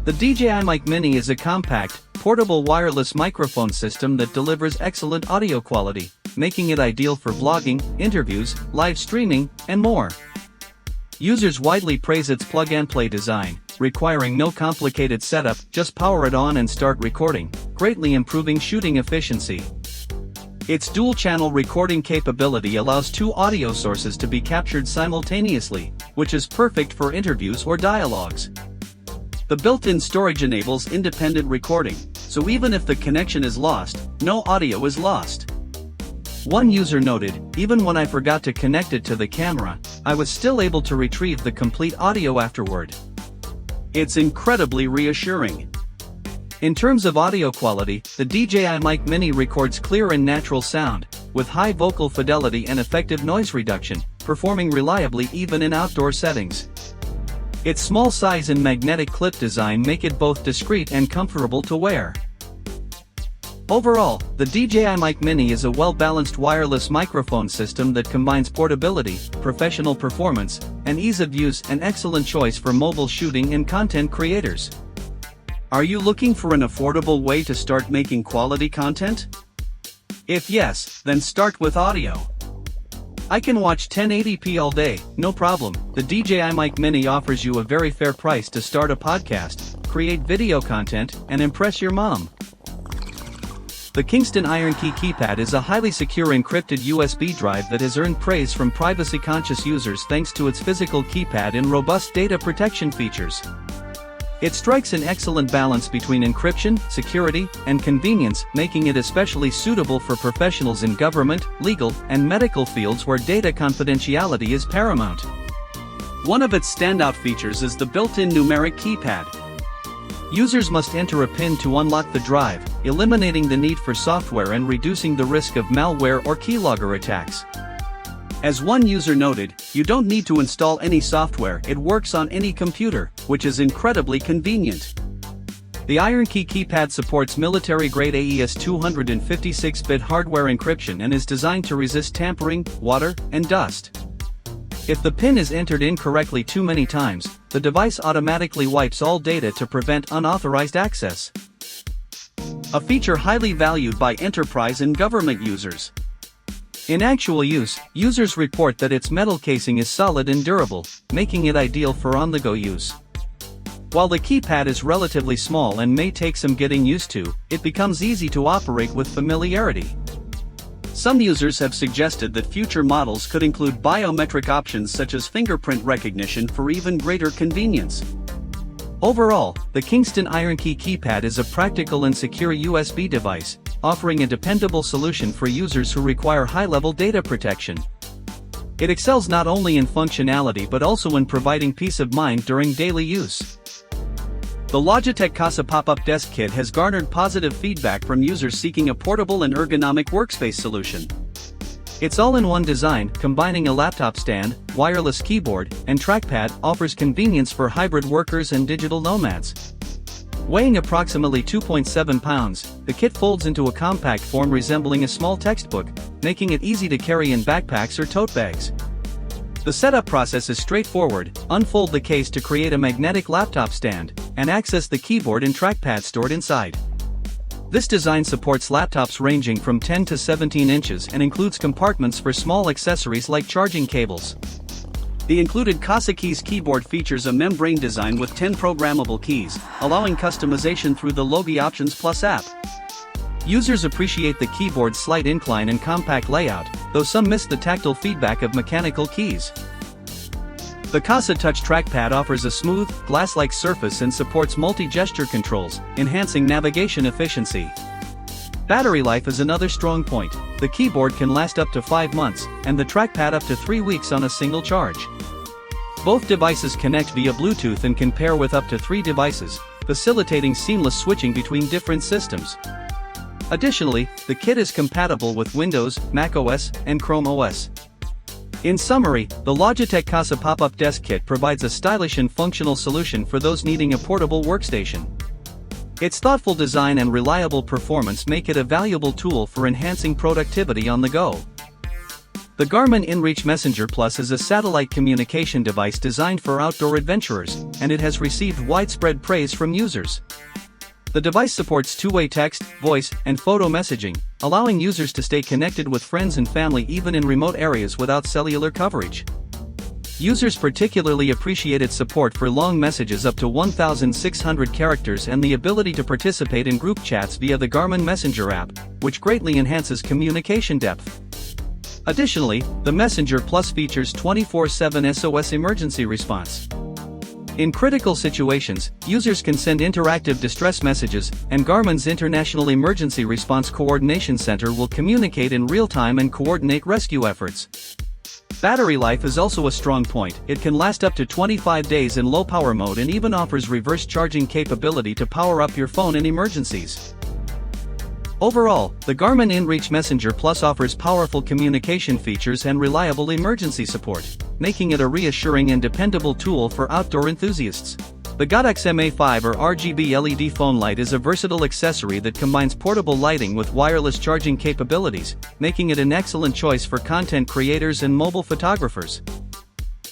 The DJI Mic Mini is a compact, portable wireless microphone system that delivers excellent audio quality, making it ideal for vlogging, interviews, live streaming, and more. Users widely praise its plug-and-play design, requiring no complicated setup, just power it on and start recording, greatly improving shooting efficiency. Its dual-channel recording capability allows two audio sources to be captured simultaneously, which is perfect for interviews or dialogues. The built-in storage enables independent recording, so even if the connection is lost, no audio is lost. One user noted, "Even when I forgot to connect it to the camera, I was still able to retrieve the complete audio afterward." It's incredibly reassuring. In terms of audio quality, the DJI Mic Mini records clear and natural sound, with high vocal fidelity and effective noise reduction, performing reliably even in outdoor settings. Its small size and magnetic clip design make it both discreet and comfortable to wear. Overall, the DJI Mic Mini is a well-balanced wireless microphone system that combines portability, professional performance, and ease of use, an excellent choice for mobile shooting and content creators. Are you looking for an affordable way to start making quality content? If yes, then start with audio. I can watch 1080p all day, no problem. The DJI Mic Mini offers you a very fair price to start a podcast, create video content, and impress your mom. The Kingston Ironkey Keypad is a highly secure encrypted USB drive that has earned praise from privacy-conscious users thanks to its physical keypad and robust data protection features. It strikes an excellent balance between encryption, security, and convenience, making it especially suitable for professionals in government, legal, and medical fields where data confidentiality is paramount. One of its standout features is the built-in numeric keypad. Users must enter a PIN to unlock the drive, eliminating the need for software and reducing the risk of malware or keylogger attacks. As one user noted, "You don't need to install any software, it works on any computer, which is incredibly convenient." The Ironkey keypad supports military-grade AES 256-bit hardware encryption and is designed to resist tampering, water, and dust. If the PIN is entered incorrectly too many times, the device automatically wipes all data to prevent unauthorized access. A feature highly valued by enterprise and government users. In actual use, users report that its metal casing is solid and durable, making it ideal for on-the-go use. While the keypad is relatively small and may take some getting used to, it becomes easy to operate with familiarity. Some users have suggested that future models could include biometric options such as fingerprint recognition for even greater convenience. Overall, the Kingston Ironkey keypad is a practical and secure USB device, offering a dependable solution for users who require high-level data protection. It excels not only in functionality but also in providing peace of mind during daily use. The Logitech Casa pop-up desk kit has garnered positive feedback from users seeking a portable and ergonomic workspace solution. Its all-in-one design, combining a laptop stand, wireless keyboard, and trackpad, offers convenience for hybrid workers and digital nomads. Weighing approximately 2.7 pounds, the kit folds into a compact form resembling a small textbook, making it easy to carry in backpacks or tote bags. The setup process is straightforward: unfold the case to create a magnetic laptop stand, and access the keyboard and trackpad stored inside. This design supports laptops ranging from 10 to 17 inches and includes compartments for small accessories like charging cables. The included Casa Keys keyboard features a membrane design with 10 programmable keys, allowing customization through the Logi Options Plus app. Users appreciate the keyboard's slight incline and compact layout, though some miss the tactile feedback of mechanical keys. The Casa Touch trackpad offers a smooth, glass-like surface and supports multi-gesture controls, enhancing navigation efficiency. Battery life is another strong point. The keyboard can last up to 5 months, and the trackpad up to 3 weeks on a single charge. Both devices connect via Bluetooth and can pair with up to 3 devices, facilitating seamless switching between different systems. Additionally, the kit is compatible with Windows, Mac OS, and Chrome OS. In summary, the Logitech Casa pop-up desk kit provides a stylish and functional solution for those needing a portable workstation. Its thoughtful design and reliable performance make it a valuable tool for enhancing productivity on the go. The Garmin inReach Messenger Plus is a satellite communication device designed for outdoor adventurers, and it has received widespread praise from users. The device supports two-way text, voice, and photo messaging, allowing users to stay connected with friends and family even in remote areas without cellular coverage. Users particularly appreciate its support for long messages up to 1,600 characters and the ability to participate in group chats via the Garmin Messenger app, which greatly enhances communication depth. Additionally, the Messenger Plus features 24/7 SOS emergency response. In critical situations, users can send interactive distress messages, and Garmin's International Emergency Response Coordination Center will communicate in real time and coordinate rescue efforts. Battery life is also a strong point. It can last up to 25 days in low power mode and even offers reverse charging capability to power up your phone in emergencies. Overall, the Garmin inReach Messenger Plus offers powerful communication features and reliable emergency support, making it a reassuring and dependable tool for outdoor enthusiasts. The GODOX MA5 or RGB LED phone light is a versatile accessory that combines portable lighting with wireless charging capabilities, making it an excellent choice for content creators and mobile photographers.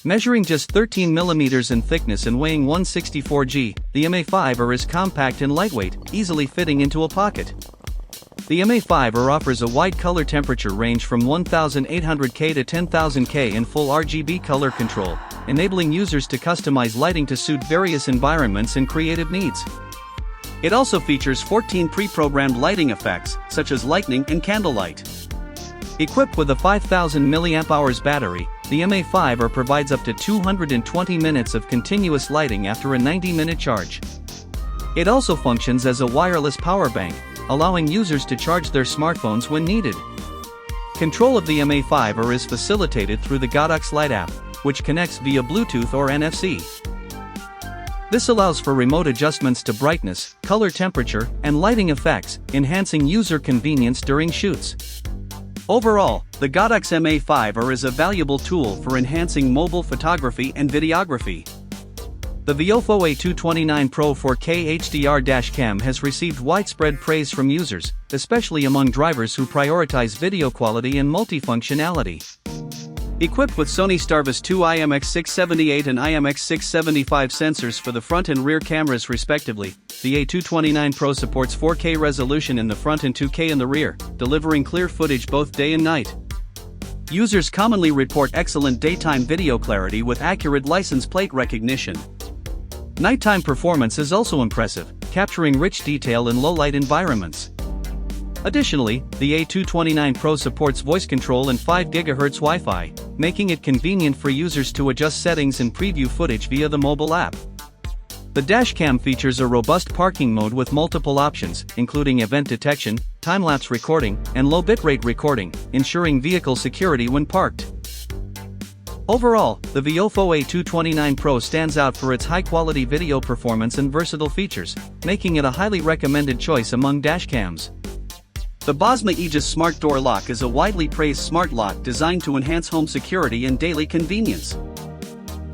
Measuring just 13 mm in thickness and weighing 164 g, the MA5 is compact and lightweight, easily fitting into a pocket. The MA5 offers a wide color temperature range from 1800K to 10,000K in full RGB color control, enabling users to customize lighting to suit various environments and creative needs. It also features 14 pre-programmed lighting effects, such as lightning and candlelight. Equipped with a 5,000 mAh battery, the MA5 provides up to 220 minutes of continuous lighting after a 90-minute charge. It also functions as a wireless power bank, allowing users to charge their smartphones when needed. Control of the MA5 is facilitated through the GODOX Lite app, which connects via Bluetooth or NFC. This allows for remote adjustments to brightness, color temperature, and lighting effects, enhancing user convenience during shoots. Overall, the GODOX MA5 is a valuable tool for enhancing mobile photography and videography. The VIOFO A229 Pro 4K HDR dashcam has received widespread praise from users, especially among drivers who prioritize video quality and multifunctionality. Equipped with Sony Starvis 2 IMX678 and IMX675 sensors for the front and rear cameras respectively, the A229 Pro supports 4K resolution in the front and 2K in the rear, delivering clear footage both day and night. Users commonly report excellent daytime video clarity with accurate license plate recognition. Nighttime performance is also impressive, capturing rich detail in low-light environments. Additionally, the A229 Pro supports voice control and 5 GHz Wi-Fi, making it convenient for users to adjust settings and preview footage via the mobile app. The dashcam features a robust parking mode with multiple options, including event detection, time-lapse recording, and low bitrate recording, ensuring vehicle security when parked. Overall, the VIOFO A229 Pro stands out for its high-quality video performance and versatile features, making it a highly recommended choice among dashcams. The Bosma Aegis Smart Door Lock is a widely praised smart lock designed to enhance home security and daily convenience.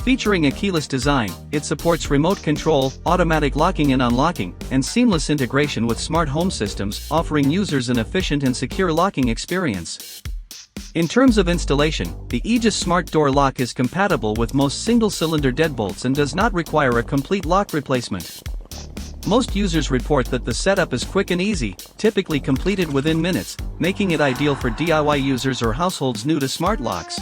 Featuring a keyless design, it supports remote control, automatic locking and unlocking, and seamless integration with smart home systems, offering users an efficient and secure locking experience. In terms of installation, the Aegis Smart Door Lock is compatible with most single-cylinder deadbolts and does not require a complete lock replacement. Most users report that the setup is quick and easy, typically completed within minutes, making it ideal for DIY users or households new to smart locks.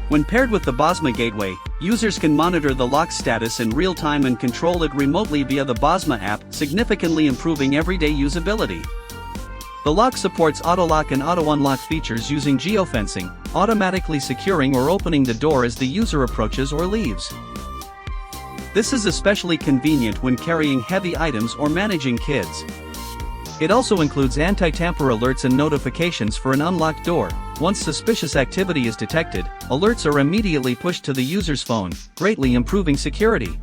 When paired with the Bosma gateway, users can monitor the lock status in real time and control it remotely via the Bosma app, significantly improving everyday usability. The lock supports auto-lock and auto-unlock features using geofencing, automatically securing or opening the door as the user approaches or leaves. This is especially convenient when carrying heavy items or managing kids. It also includes anti-tamper alerts and notifications for an unlocked door. Once suspicious activity is detected, alerts are immediately pushed to the user's phone, greatly improving security.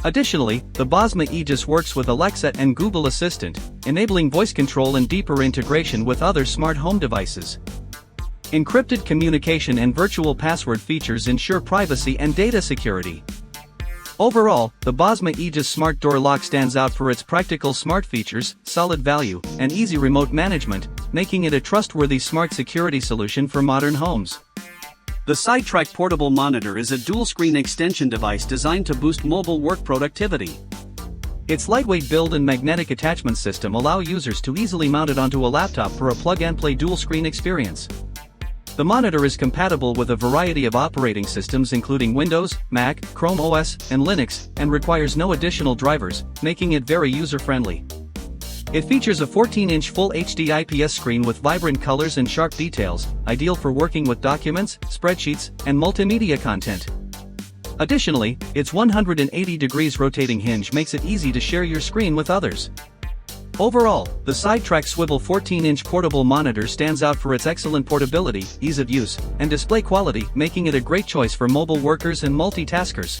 Additionally, the Bosma Aegis works with Alexa and Google Assistant, enabling voice control and deeper integration with other smart home devices. Encrypted communication and virtual password features ensure privacy and data security. Overall, the Bosma Aegis Smart Door Lock stands out for its practical smart features, solid value, and easy remote management, making it a trustworthy smart security solution for modern homes. The SideTrak portable monitor is a dual-screen extension device designed to boost mobile work productivity. Its lightweight build and magnetic attachment system allow users to easily mount it onto a laptop for a plug-and-play dual-screen experience. The monitor is compatible with a variety of operating systems including Windows, Mac, Chrome OS, and Linux, and requires no additional drivers, making it very user-friendly. It features a 14-inch Full HD IPS screen with vibrant colors and sharp details, ideal for working with documents, spreadsheets, and multimedia content. Additionally, its 180 degrees rotating hinge makes it easy to share your screen with others. Overall, the SideTrak Swivel 14-inch portable monitor stands out for its excellent portability, ease of use, and display quality, making it a great choice for mobile workers and multitaskers.